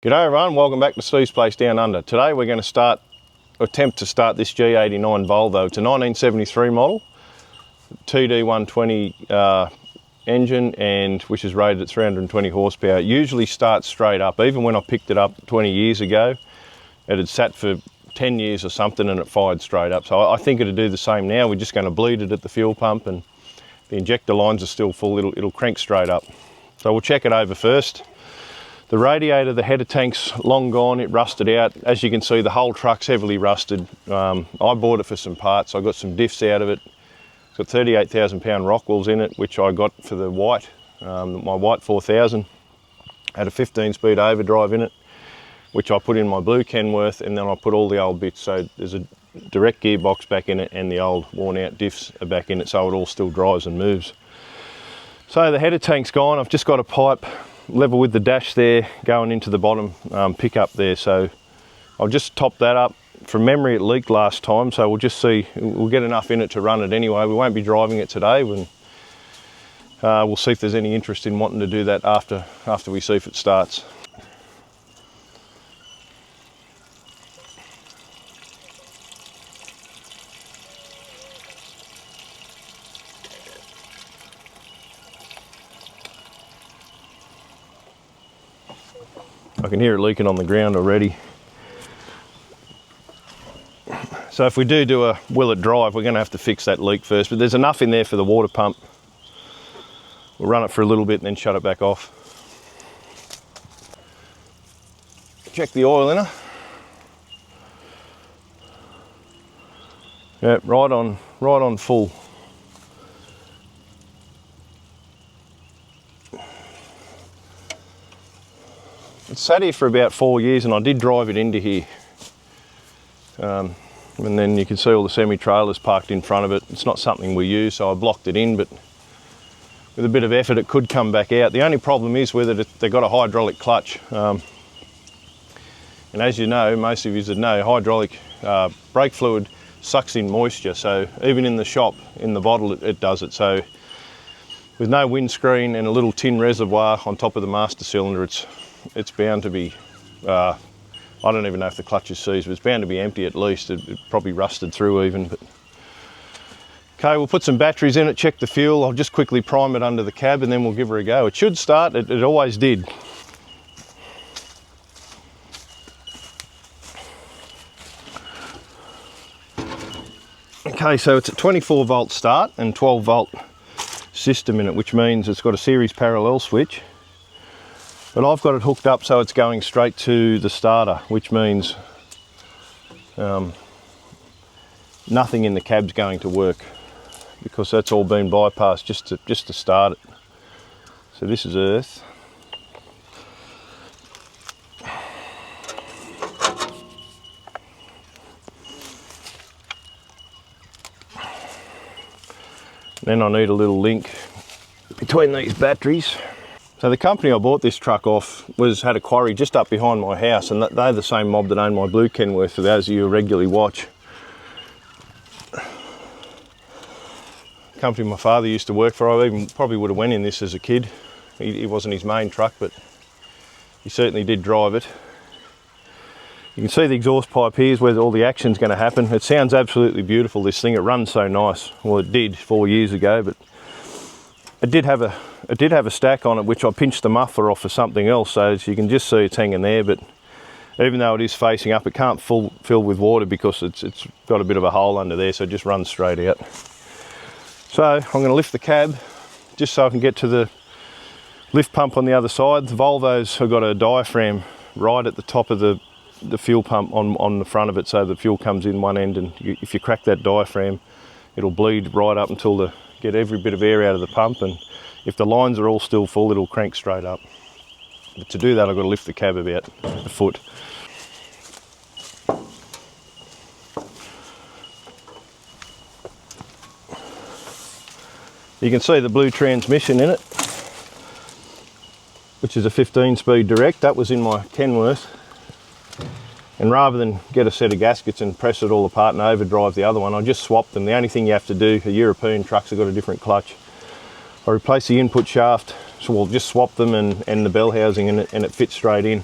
G'day everyone, welcome back to Steve's Place Down Under. Today we're going to attempt to start this G89 Volvo. It's a 1973 model, TD120 engine, and which is rated at 320 horsepower. It usually starts straight up. Even when I picked it up 20 years ago, it had sat for 10 years or something and it fired straight up. So I think it'll do the same now. We're just going to bleed it at the fuel pump, and the injector lines are still full. It'll crank straight up. So we'll check it over first. The radiator, the header tank's long gone, it rusted out. As you can see, the whole truck's heavily rusted. I bought it for some parts. I got some diffs out of it. It's got 38,000 pound Rockwells in it, which I got for the white, my white 4000. Had a 15-speed overdrive in it, which I put in my blue Kenworth, and then I put all the old bits. So there's a direct gearbox back in it, and the old worn out diffs are back in it, so it all still drives and moves. So the header tank's gone. I've just got a pipe level with the dash there going into the bottom pickup there, so I'll just top that up. From memory it leaked last time, so we'll just see. We'll get enough in it to run it anyway. We won't be driving it today. We'll see if there's any interest in wanting to do that after we see if it starts. I can hear it leaking on the ground already. So if we do a willet drive, we're going to have to fix that leak first, but there's enough in there for the water pump. We'll run it for a little bit and then shut it back off. Check the oil in her. Yeah, right on full. It's sat here for about 4 years, and I did drive it into here. And then you can see all the semi-trailers parked in front of it. It's not something we use, so I blocked it in, but with a bit of effort it could come back out. The only problem is with it, they've got a hydraulic clutch. And as you know, most of you would know, hydraulic brake fluid sucks in moisture, so even in the shop, in the bottle, it does it. So with no windscreen and a little tin reservoir on top of the master cylinder, it's bound to be, I don't even know if the clutch is seized, but it's bound to be empty at least. It probably rusted through even. But okay, we'll put some batteries in it, check the fuel. I'll just quickly prime it under the cab and then we'll give her a go. It should start, it always did. Okay, so it's a 24 volt start and 12 volt system in it, which means it's got a series parallel switch. But I've got it hooked up so it's going straight to the starter, which means nothing in the cab's going to work, because that's all been bypassed just to start it. So this is earth. Then I need a little link between these batteries. So the company I bought this truck off had a quarry just up behind my house, and they're the same mob that own my blue Kenworth, for those of you who regularly watch. Company my father used to work for. I even probably would have went in this as a kid. It wasn't his main truck, but he certainly did drive it. You can see the exhaust pipe here is where all the action's going to happen. It sounds absolutely beautiful, this thing. It runs so nice. Well, it did 4 years ago, but it did have a stack on it, which I pinched the muffler off for something else, so as you can just see it's hanging there. But even though it is facing up, it can't fill with water because it's got a bit of a hole under there, so it just runs straight out. So I'm going to lift the cab just so I can get to the lift pump on the other side. The Volvos have got a diaphragm right at the top of the fuel pump on the front of it, so the fuel comes in one end, and if you crack that diaphragm, it'll bleed right up until get every bit of air out of the pump, and if the lines are all still full, it'll crank straight up. But to do that, I've got to lift the cab about a foot. You can see the blue transmission in it, which is a 15-speed direct. That was in my Kenworth. And rather than get a set of gaskets and press it all apart and overdrive the other one, I just swapped them. The only thing you have to do, European trucks have got a different clutch. I replaced the input shaft, so we'll just swap them and the bell housing, and it fits straight in.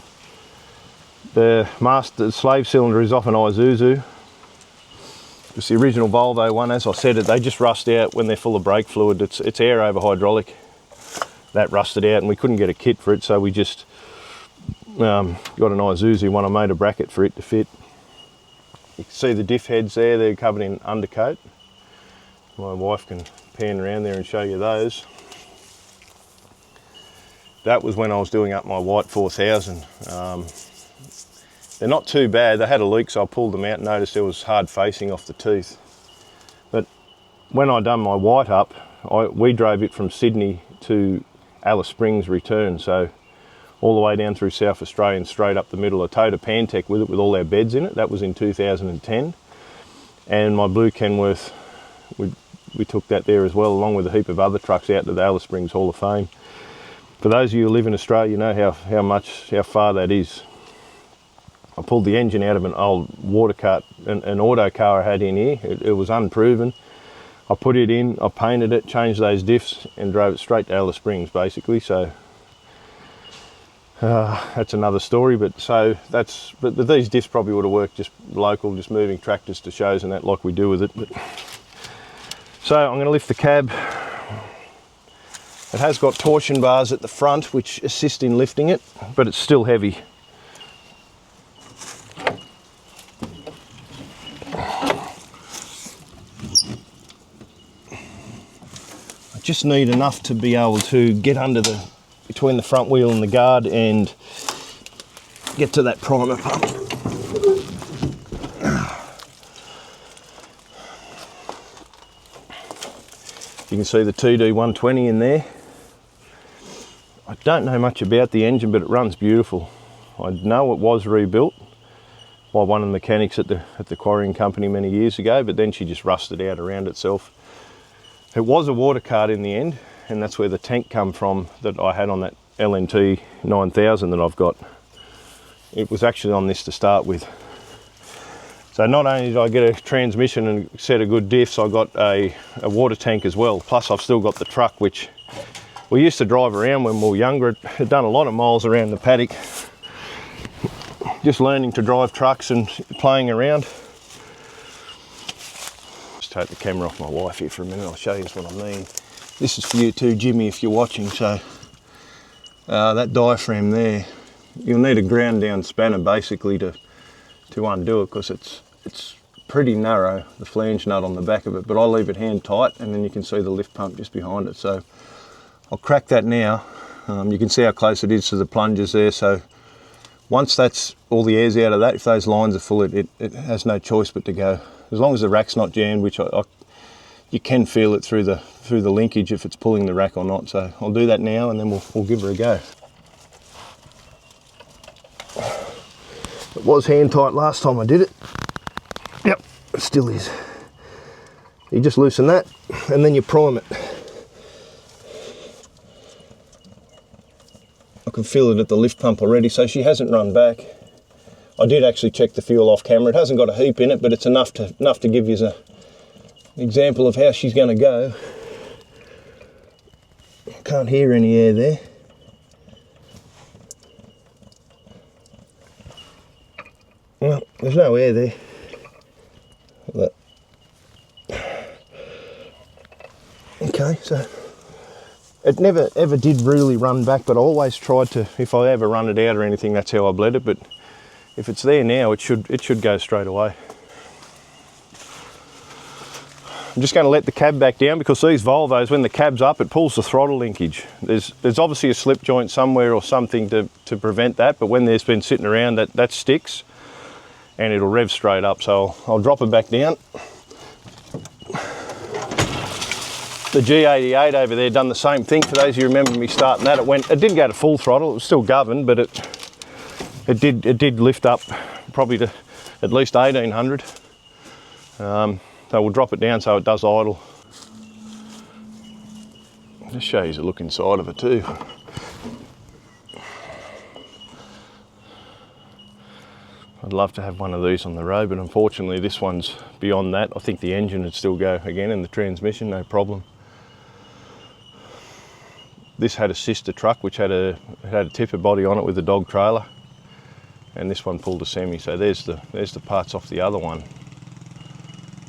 The slave cylinder is off an Isuzu. It's the original Volvo one, as I said, they just rust out when they're full of brake fluid. It's air over hydraulic. That rusted out and we couldn't get a kit for it, so we just got an Isuzu one. I made a bracket for it to fit. You can see the diff heads there, they're covered in undercoat. My wife can pan around there and show you those. That was when I was doing up my white 4000. They're not too bad. They had a leak, so I pulled them out and noticed there was hard facing off the tooth. But when I done my white up, we drove it from Sydney to Alice Springs return, so all the way down through South Australia and straight up the middle. I towed a Pantech with it with all our beds in it. That was in 2010. And my blue Kenworth, we took that there as well, along with a heap of other trucks out to the Alice Springs Hall of Fame. For those of you who live in Australia, you know how far that is. I pulled the engine out of an old water cart, an auto car I had in here. It was unproven. I put it in, I painted it, changed those diffs and drove it straight to Alice Springs basically. So that's another story, but these diffs probably would have worked just local, just moving tractors to shows and that like we do with it. So I'm going to lift the cab. It has got torsion bars at the front which assist in lifting it, but it's still heavy. Just need enough to be able to get under between the front wheel and the guard and get to that primer pump. You can see the TD 120 in there. I don't know much about the engine, but it runs beautiful. I know it was rebuilt by one of the mechanics at the quarrying company many years ago, but then she just rusted out around itself. It was a water cart in the end, and that's where the tank come from that I had on that LNT 9000 that I've got. It was actually on this to start with. So not only did I get a transmission and a set of good diffs, I got a water tank as well. Plus I've still got the truck, which we used to drive around when we were younger. It had done a lot of miles around the paddock, just learning to drive trucks and playing around. Take the camera off my wife here for a minute, I'll show you what I mean. This is for you too, Jimmy, if you're watching. So that diaphragm there, you'll need a ground down spanner basically to undo it, because it's pretty narrow, the flange nut on the back of it, but I leave it hand tight and then you can see the lift pump just behind it. So I'll crack that now. You can see how close it is to the plungers there. So once that's all the air's out of that, if those lines are full, it has no choice but to go. As long as the rack's not jammed, which you can feel it through the linkage if it's pulling the rack or not. So I'll do that now and then we'll give her a go. It was hand tight last time I did it. Yep, it still is. You just loosen that and then you prime it. I can feel it at the lift pump already, so she hasn't run back. I did actually check the fuel off camera. It hasn't got a heap in it, but it's enough to give you an example of how she's going to go. I can't hear any air there. Well, there's no air there. Look. Okay, so it never ever did really run back, but I always tried to, if I ever run it out or anything, that's how I bled it. But if it's there now, it should go straight away. I'm just going to let the cab back down, because these Volvos, when the cab's up, it pulls the throttle linkage. There's obviously a slip joint somewhere or something to prevent that, but when there's been sitting around, that sticks and it'll rev straight up. So I'll drop it back down. The G88 over there done the same thing. For those of you who remember me starting that, it didn't go to full throttle. It was still governed, but it did lift up probably to at least 1800. So we'll drop it down so it does idle. Just show you the look inside of it too. I'd love to have one of these on the road, but unfortunately this one's beyond that. I think the engine would still go again, and the transmission, no problem. This had a sister truck which had a tipper body on it with a dog trailer. and this one pulled a semi. So there's the parts off the other one,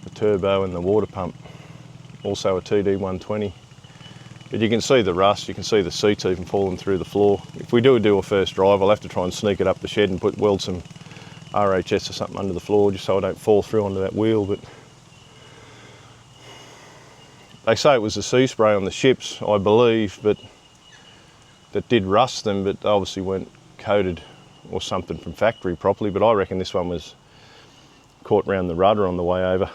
the turbo and the water pump, also a TD120. But you can see the rust, you can see the seats even falling through the floor. If we do a first drive, I'll have to try and sneak it up the shed and weld some RHS or something under the floor just so I don't fall through onto that wheel. But they say it was the sea spray on the ships, I believe, but that did rust them, but they obviously weren't coated or something from factory properly. But I reckon this one was caught round the rudder on the way over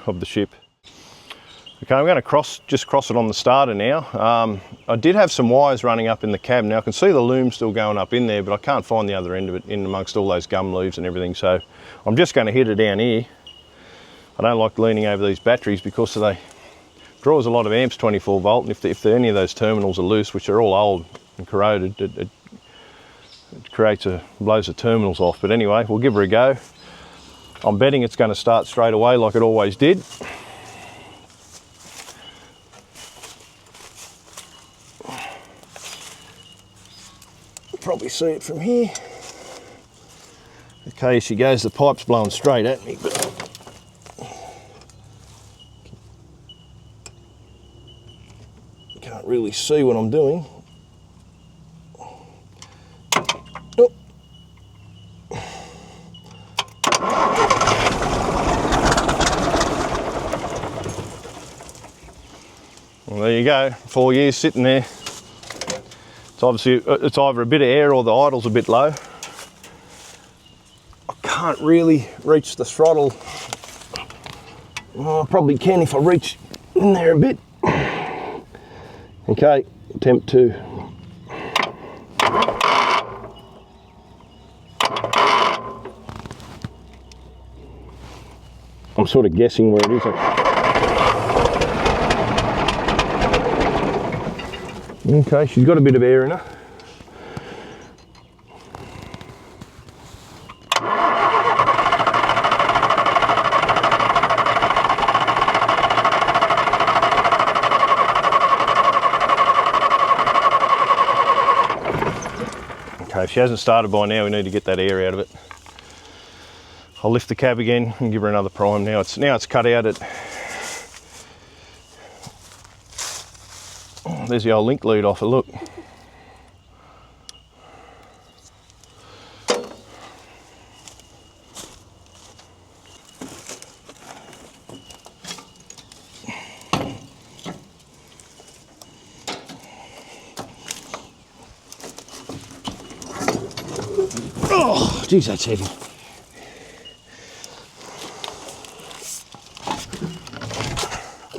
of the ship. Okay, I'm going to just cross it on the starter now. I did have some wires running up in the cab. Now I can see the loom still going up in there, but I can't find the other end of it in amongst all those gum leaves and everything. So I'm just going to hit it down here. I don't like leaning over these batteries because they draws a lot of amps, 24 volt, and if any of those terminals are loose, which are all old and corroded, it blows the terminals off. But anyway, we'll give her a go. I'm betting it's going to start straight away like it always did. Probably see it from here. Okay, she goes. The pipe's blowing straight at me, but can't really see what I'm doing. Oh. Well, there you go. 4 years sitting there. It's obviously, it's either a bit of air or the idle's a bit low. I can't really reach the throttle. Oh, I probably can if I reach in there a bit. Okay, attempt 2. I'm sort of guessing where it is. Okay, she's got a bit of air in her. Okay, if she hasn't started by now, we need to get that air out of it. I'll lift the cab again and give her another prime. Now it's cut out at. There's the old link lead off it, look. Oh, geez, that's heavy.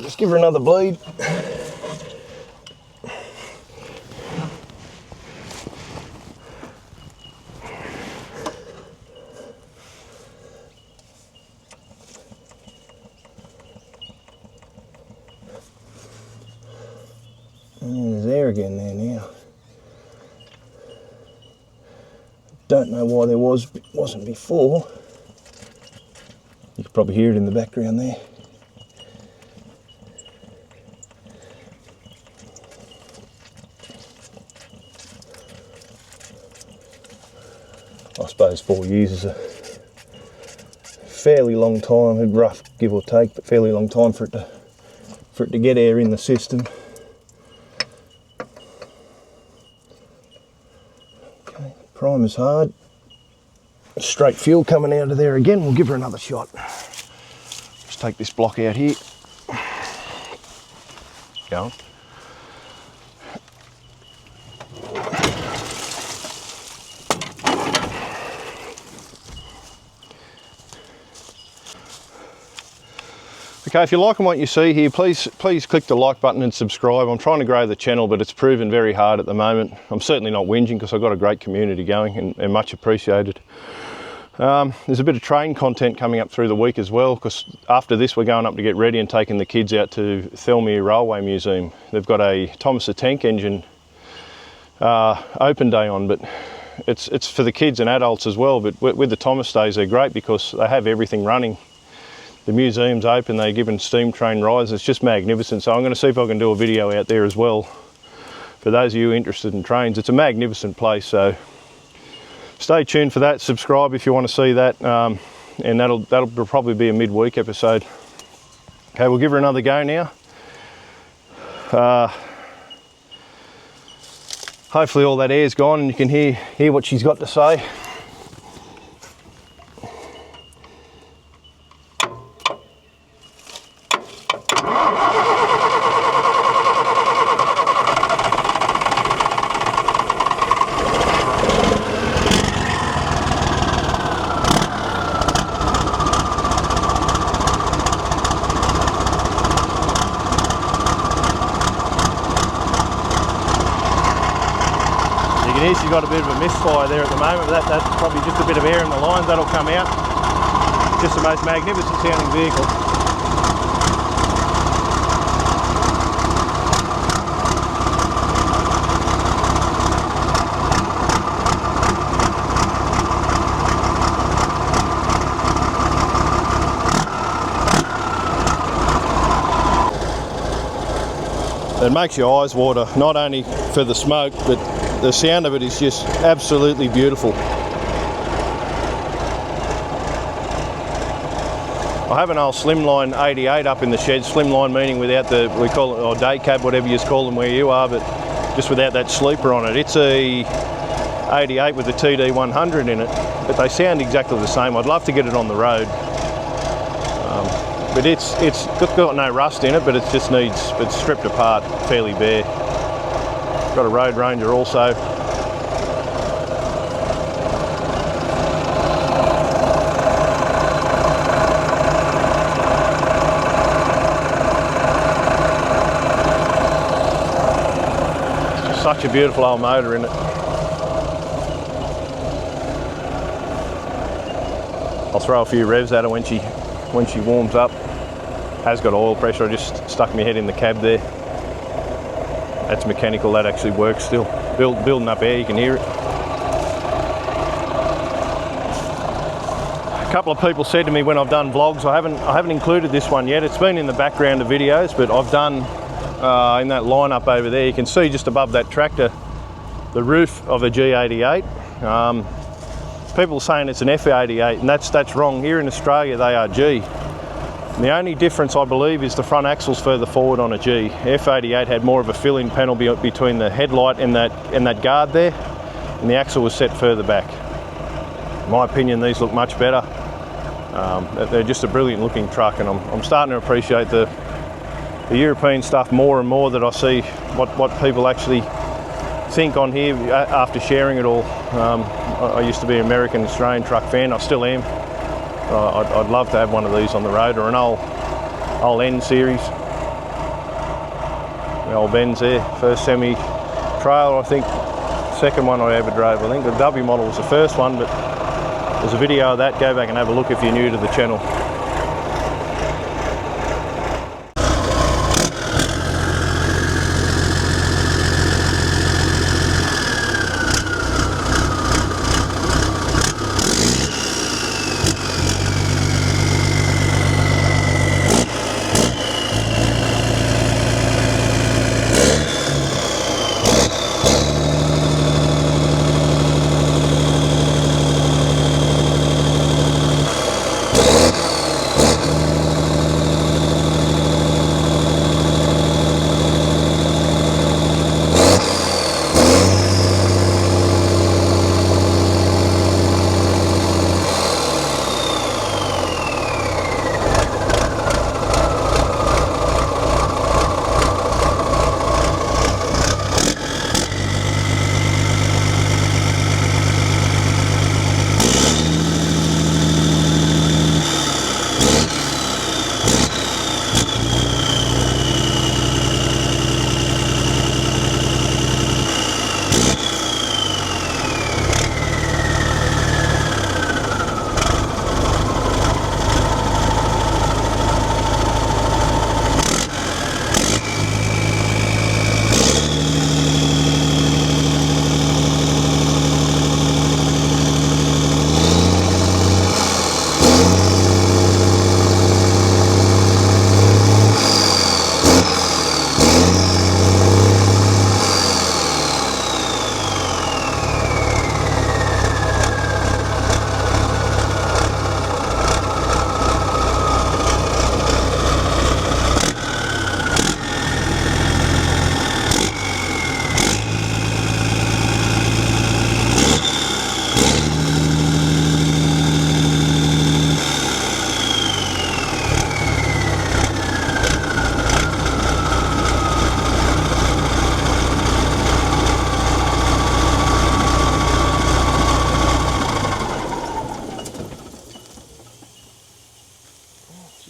Just give her another bleed. There's air again there now. Don't know why there wasn't before. You can probably hear it in the background there. I suppose 4 years is a fairly long time, a rough give or take, but fairly long time for it to get air in the system. Okay, prime is hard. Straight fuel coming out of there again. We'll give her another shot. Just take this block out here. Go on. Okay, if you're liking what you see here, please click the like button and subscribe. I'm trying to grow the channel, but it's proven very hard at the moment. I'm certainly not whinging because I've got a great community going and much appreciated. There's a bit of train content coming up through the week as well, because after this we're going up to get ready and taking the kids out to Thelmere Railway Museum. They've got a Thomas the Tank Engine open day on, but it's for the kids and adults as well. But with the Thomas days, they're great because they have everything running. The museum's open, they're given steam train rides. It's just magnificent. So I'm going to see if I can do a video out there as well for those of you interested in trains. It's a magnificent place, so stay tuned for that. Subscribe if you want to see that, and that'll probably be a midweek episode. Okay, we'll give her another go now. Hopefully all that air's gone and you can hear what she's got to say. She's got a bit of a misfire there at the moment, but that's probably just a bit of air in the lines. That'll come out. Just the most magnificent sounding vehicle. It makes your eyes water, not only for the smoke, but the sound of it is just absolutely beautiful. I have an old Slimline 88 up in the shed. Slimline meaning without the, we call it, or day cab, whatever you call them where you are, but just without that sleeper on it. It's a 88 with a TD 100 in it, but they sound exactly the same. I'd love to get it on the road. But it's got no rust in it, but it's stripped apart, fairly bare. Got a Road Ranger also. Such a beautiful old motor in it. I'll throw a few revs at her when she warms up. Has got oil pressure. I just stuck my head in the cab there. That's mechanical. That actually works still. Building up air. You can hear it. A couple of people said to me when I've done vlogs, I haven't included this one yet. It's been in the background of videos, but I've done in that lineup over there. You can see just above that tractor the roof of a G88. People are saying it's an F88, and that's wrong. Here in Australia, they are G. And the only difference, I believe, is the front axle's further forward on a G. F88 had more of a fill-in panel between the headlight and that guard there, and the axle was set further back. In my opinion, these look much better. They're just a brilliant looking truck, and I'm starting to appreciate the European stuff more and more, that I see what people actually think on here after sharing it all. I used to be an American Australian truck fan. I still am. I'd love to have one of these on the road, or an old N series. The old Benz there, first semi-trailer, I think. Second one I ever drove. I think the W model was the first one, but there's a video of that. Go back and have a look if you're new to the channel.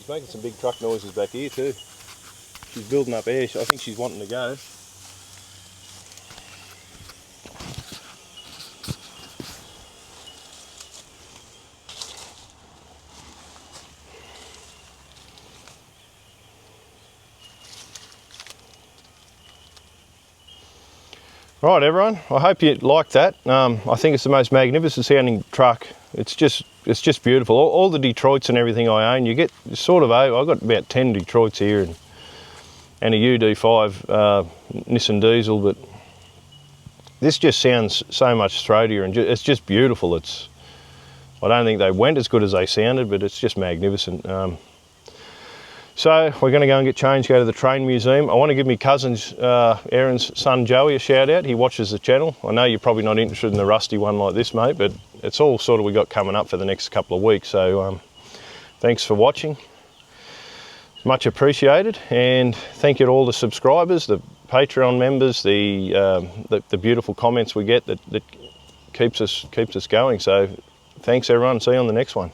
She's making some big truck noises back here too. She's building up air. I think she's wanting to go. Right, everyone, I hope you liked that. I think it's the most magnificent sounding truck. It's just beautiful. All the Detroits and everything I own, you get sort of, I've got about 10 Detroits here and a UD5 Nissan diesel, but this just sounds so much throatier and it's just beautiful. I don't think they went as good as they sounded, but it's just magnificent. So we're going to go and get changed, go to the train museum. I want to give my cousin's, Aaron's son Joey, a shout out. He watches the channel. I know you're probably not interested in the rusty one like this, mate, but it's all sort of we got coming up for the next couple of weeks. So thanks for watching. Much appreciated, and thank you to all the subscribers, the Patreon members, the beautiful comments we get that keeps us going. So thanks everyone. See you on the next one.